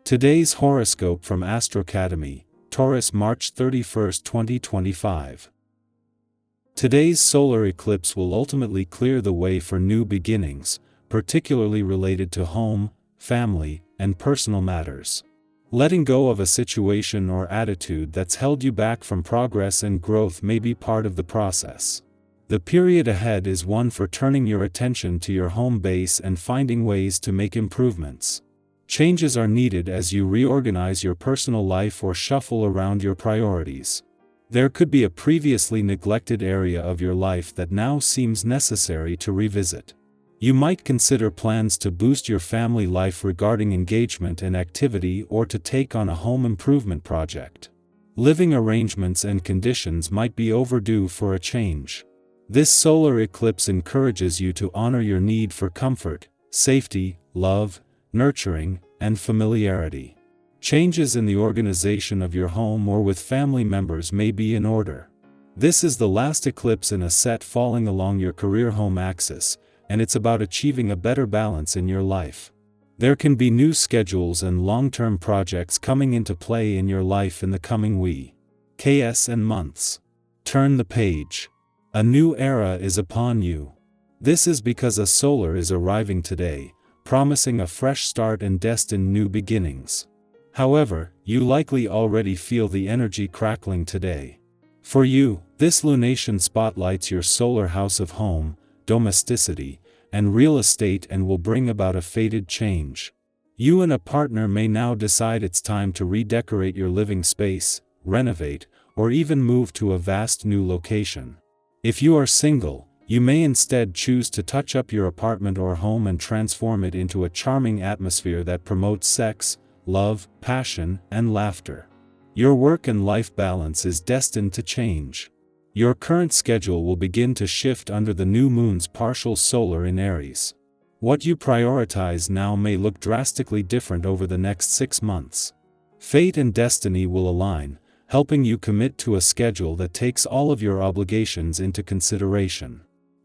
Today's horoscope from Astro Academy, Taurus, March 31, 2025. Today's solar eclipse will ultimately clear the way for new beginnings, particularly related to home, family, and personal matters. Letting go of a situation or attitude that's held you back from progress and growth may be part of the process. The period ahead is one for turning your attention to your home base and finding ways to make improvements. Changes are needed as you reorganize your personal life or shuffle around your priorities. There could be a previously neglected area of your life that now seems necessary to revisit. You might consider plans to boost your family life regarding engagement and activity or to take on a home improvement project. Living arrangements and conditions might be overdue for a change. This solar eclipse encourages you to honor your need for comfort, safety, love, nurturing, and familiarity. Changes in the organization of your home or with family members may be in order. This is the last eclipse in a set falling along your career-home axis, and it's about achieving a better balance in your life. There can be new schedules and long-term projects coming into play in your life in the coming weeks and months. Turn the page. A new era is upon you. This is because a solar is arriving today, promising a fresh start and destined new beginnings. However, you likely already feel the energy crackling today. For you, this lunation spotlights your solar house of home, domesticity, and real estate and will bring about a fated change. You and a partner may now decide it's time to redecorate your living space, renovate, or even move to a vast new location. If you are single, you may instead choose to touch up your apartment or home and transform it into a charming atmosphere that promotes sex, love, passion, and laughter. Your work and life balance is destined to change. Your current schedule will begin to shift under the new moon's partial solar in Aries. What you prioritize now may look drastically different over the next 6 months. Fate and destiny will align, helping you commit to a schedule that takes all of your obligations into consideration.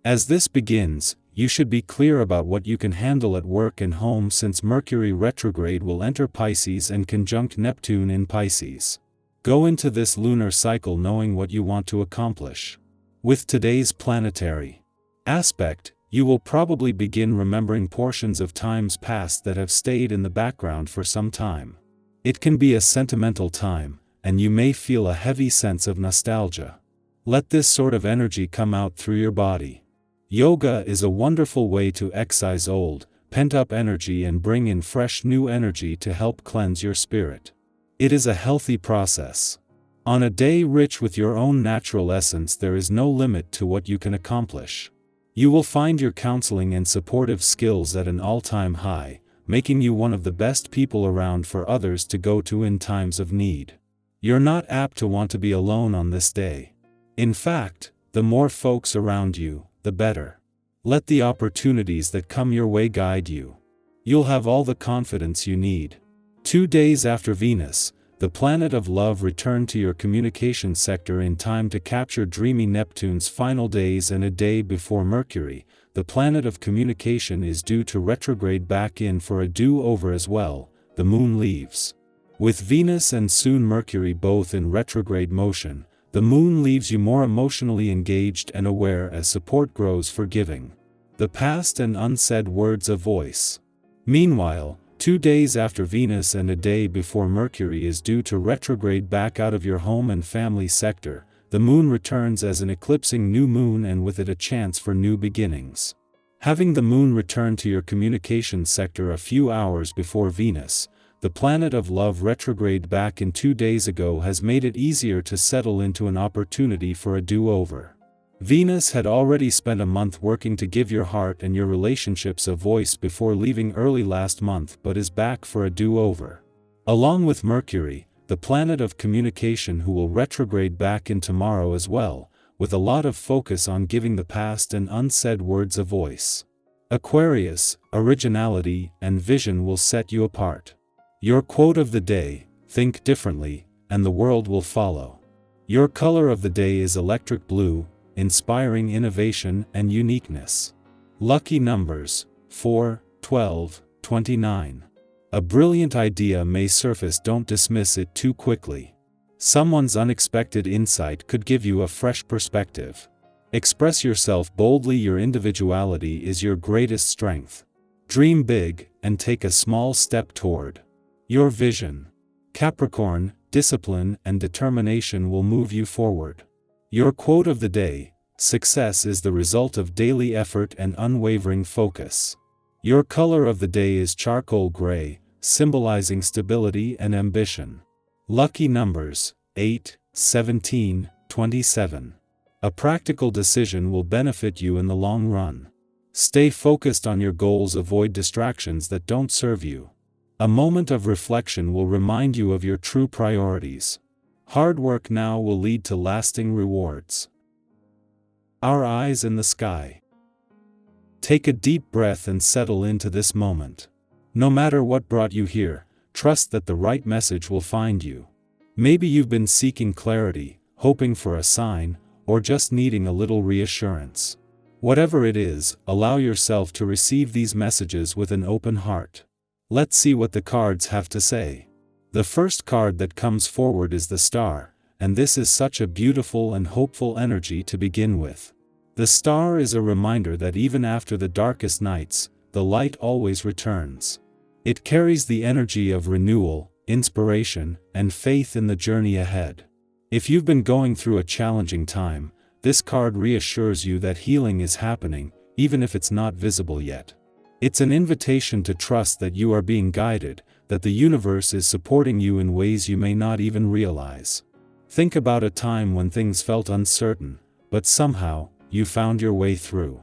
As this begins, you should be clear about what you can handle at work and home since Mercury retrograde will enter Pisces and conjunct Neptune in Pisces. Go into this lunar cycle knowing what you want to accomplish. With today's planetary aspect, you will probably begin remembering portions of times past that have stayed in the background for some time. It can be a sentimental time, and you may feel a heavy sense of nostalgia. Let this sort of energy come out through your body. Yoga is a wonderful way to excise old, pent-up energy and bring in fresh new energy to help cleanse your spirit. It is a healthy process. On a day rich with your own natural essence, there is no limit to what you can accomplish. You will find your counseling and supportive skills at an all-time high, making you one of the best people around for others to go to in times of need. You're not apt to want to be alone on this day. In fact, the more folks around you, the better. Let the opportunities that come your way guide you. You'll have all the confidence you need. 2 days after Venus, the planet of love returned to your communication sector in time to capture dreamy Neptune's final days, and a day before Mercury, the planet of communication is due to retrograde back in for a do-over as well. The moon leaves. With Venus and soon Mercury both in retrograde motion, the moon leaves you more emotionally engaged and aware as support grows for giving the past and unsaid words a voice. Meanwhile, 2 days after Venus and a day before Mercury is due to retrograde back out of your home and family sector, the moon returns as an eclipsing new moon and with it a chance for new beginnings. Having the moon return to your communication sector a few hours before Venus, the planet of love retrograde back in 2 days ago, has made it easier to settle into an opportunity for a do-over. Venus had already spent a month working to give your heart and your relationships a voice before leaving early last month, but is back for a do-over. Along with Mercury, the planet of communication, who will retrograde back in tomorrow as well, with a lot of focus on giving the past and unsaid words a voice. Aquarius, originality and vision will set you apart. Your quote of the day: think differently, and the world will follow. Your color of the day is electric blue, inspiring innovation and uniqueness. Lucky numbers: 4, 12, 29. A brilliant idea may surface, don't dismiss it too quickly. Someone's unexpected insight could give you a fresh perspective. Express yourself boldly, your individuality is your greatest strength. Dream big, and take a small step toward your vision. Capricorn, discipline and determination will move you forward. Your quote of the day: success is the result of daily effort and unwavering focus. Your color of the day is charcoal gray, symbolizing stability and ambition. Lucky numbers: 8, 17, 27. A practical decision will benefit you in the long run. Stay focused on your goals, avoid distractions that don't serve you. A moment of reflection will remind you of your true priorities. Hard work now will lead to lasting rewards. Our eyes in the sky. Take a deep breath and settle into this moment. No matter what brought you here, trust that the right message will find you. Maybe you've been seeking clarity, hoping for a sign, or just needing a little reassurance. Whatever it is, allow yourself to receive these messages with an open heart. Let's see what the cards have to say. The first card that comes forward is the Star, and this is such a beautiful and hopeful energy to begin with. The Star is a reminder that even after the darkest nights, the light always returns. It carries the energy of renewal, inspiration, and faith in the journey ahead. If you've been going through a challenging time, this card reassures you that healing is happening, even if it's not visible yet. It's an invitation to trust that you are being guided, that the universe is supporting you in ways you may not even realize. Think about a time when things felt uncertain, but somehow, you found your way through.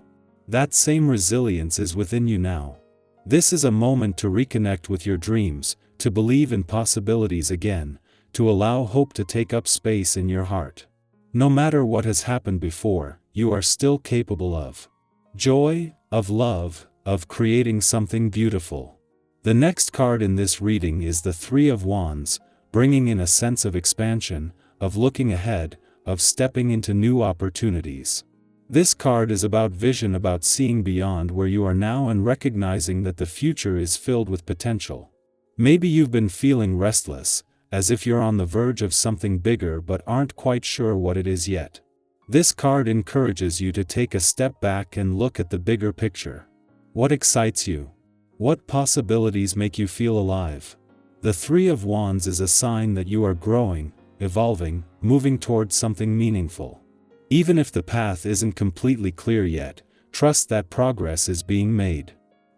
That same resilience is within you now. This is a moment to reconnect with your dreams, to believe in possibilities again, to allow hope to take up space in your heart. No matter what has happened before, you are still capable of joy, of love, of creating something beautiful. The next card in this reading is the Three of Wands, bringing in a sense of expansion, of looking ahead, of stepping into new opportunities. This card is about vision, about seeing beyond where you are now and recognizing that the future is filled with potential. Maybe you've been feeling restless, as if you're on the verge of something bigger but aren't quite sure what it is yet. This card encourages you to take a step back and look at the bigger picture. What excites you? What possibilities make you feel alive? The Three of Wands is a sign that you are growing, evolving, moving towards something meaningful. Even if the path isn't completely clear yet, trust that progress is being made.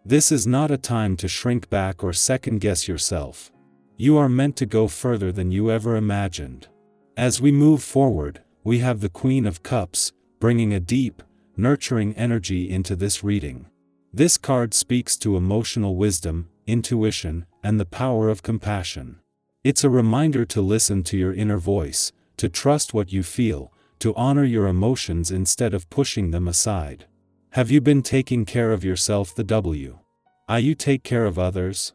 This is not a time to shrink back or second-guess yourself. You are meant to go further than you ever imagined. As we move forward, we have the Queen of Cups, bringing a deep, nurturing energy into this reading. This card speaks to emotional wisdom, intuition, and the power of compassion. It's a reminder to listen to your inner voice, to trust what you feel, to honor your emotions instead of pushing them aside. Have you been taking care of yourself? You take care of others?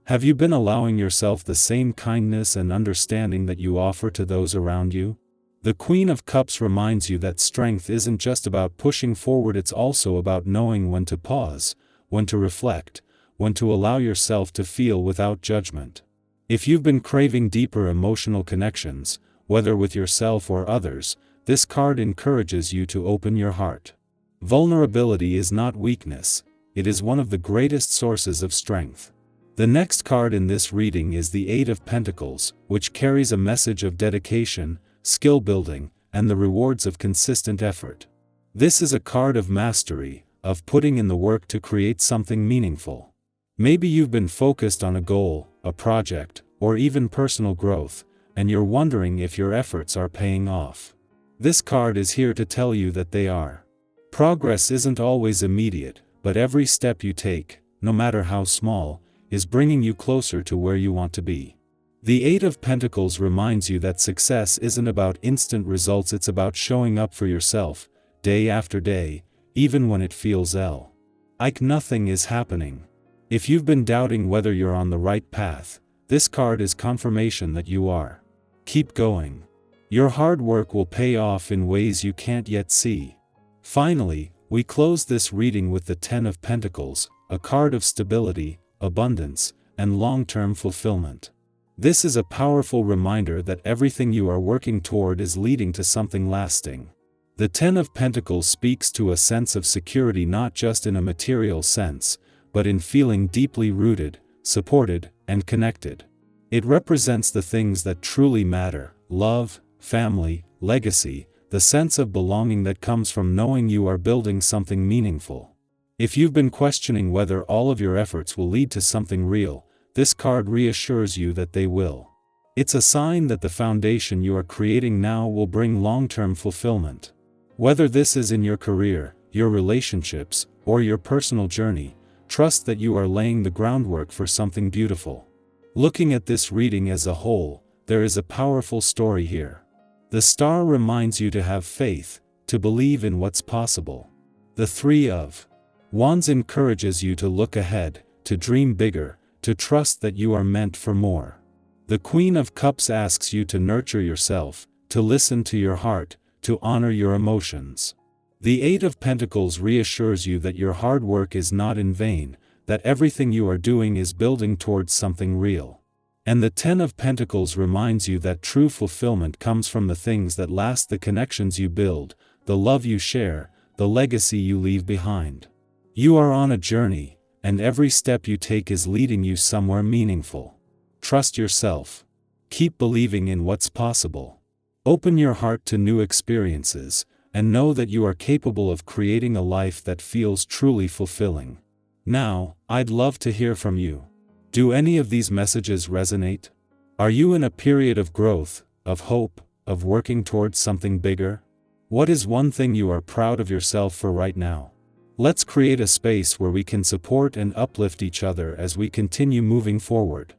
Have you been allowing yourself the same kindness and understanding that you offer to those around you? The Queen of Cups reminds you that strength isn't just about pushing forward, it's also about knowing when to pause, when to reflect, when to allow yourself to feel without judgment. If you've been craving deeper emotional connections, whether with yourself or others, this card encourages you to open your heart. Vulnerability is not weakness, it is one of the greatest sources of strength. The next card in this reading is the Eight of Pentacles, which carries a message of dedication, skill building, and the rewards of consistent effort. This is a card of mastery, of putting in the work to create something meaningful. Maybe you've been focused on a goal, a project, or even personal growth, and you're wondering if your efforts are paying off. This card is here to tell you that they are. Progress isn't always immediate, but every step you take, no matter how small, is bringing you closer to where you want to be. The Eight of Pentacles reminds you that success isn't about instant results, it's about showing up for yourself, day after day, even when it feels like nothing is happening. If you've been doubting whether you're on the right path, this card is confirmation that you are. Keep going. Your hard work will pay off in ways you can't yet see. Finally, we close this reading with the Ten of Pentacles, a card of stability, abundance, and long-term fulfillment. This is a powerful reminder that everything you are working toward is leading to something lasting. The Ten of Pentacles speaks to a sense of security not just in a material sense, but in feeling deeply rooted, supported, and connected. It represents the things that truly matter: love, family, legacy, the sense of belonging that comes from knowing you are building something meaningful. If you've been questioning whether all of your efforts will lead to something real, this card reassures you that they will. It's a sign that the foundation you are creating now will bring long-term fulfillment. Whether this is in your career, your relationships, or your personal journey, trust that you are laying the groundwork for something beautiful. Looking at this reading as a whole, there is a powerful story here. The star reminds you to have faith, to believe in what's possible. The Three of Wands encourages you to look ahead, to dream bigger, to trust that you are meant for more. The Queen of Cups asks you to nurture yourself, to listen to your heart, to honor your emotions. The Eight of Pentacles reassures you that your hard work is not in vain, that everything you are doing is building towards something real. And the Ten of Pentacles reminds you that true fulfillment comes from the things that last, the connections you build, the love you share, the legacy you leave behind. You are on a journey, and every step you take is leading you somewhere meaningful. Trust yourself. Keep believing in what's possible. Open your heart to new experiences, and know that you are capable of creating a life that feels truly fulfilling. Now, I'd love to hear from you. Do any of these messages resonate? Are you in a period of growth, of hope, of working towards something bigger? What is one thing you are proud of yourself for right now? Let's create a space where we can support and uplift each other as we continue moving forward.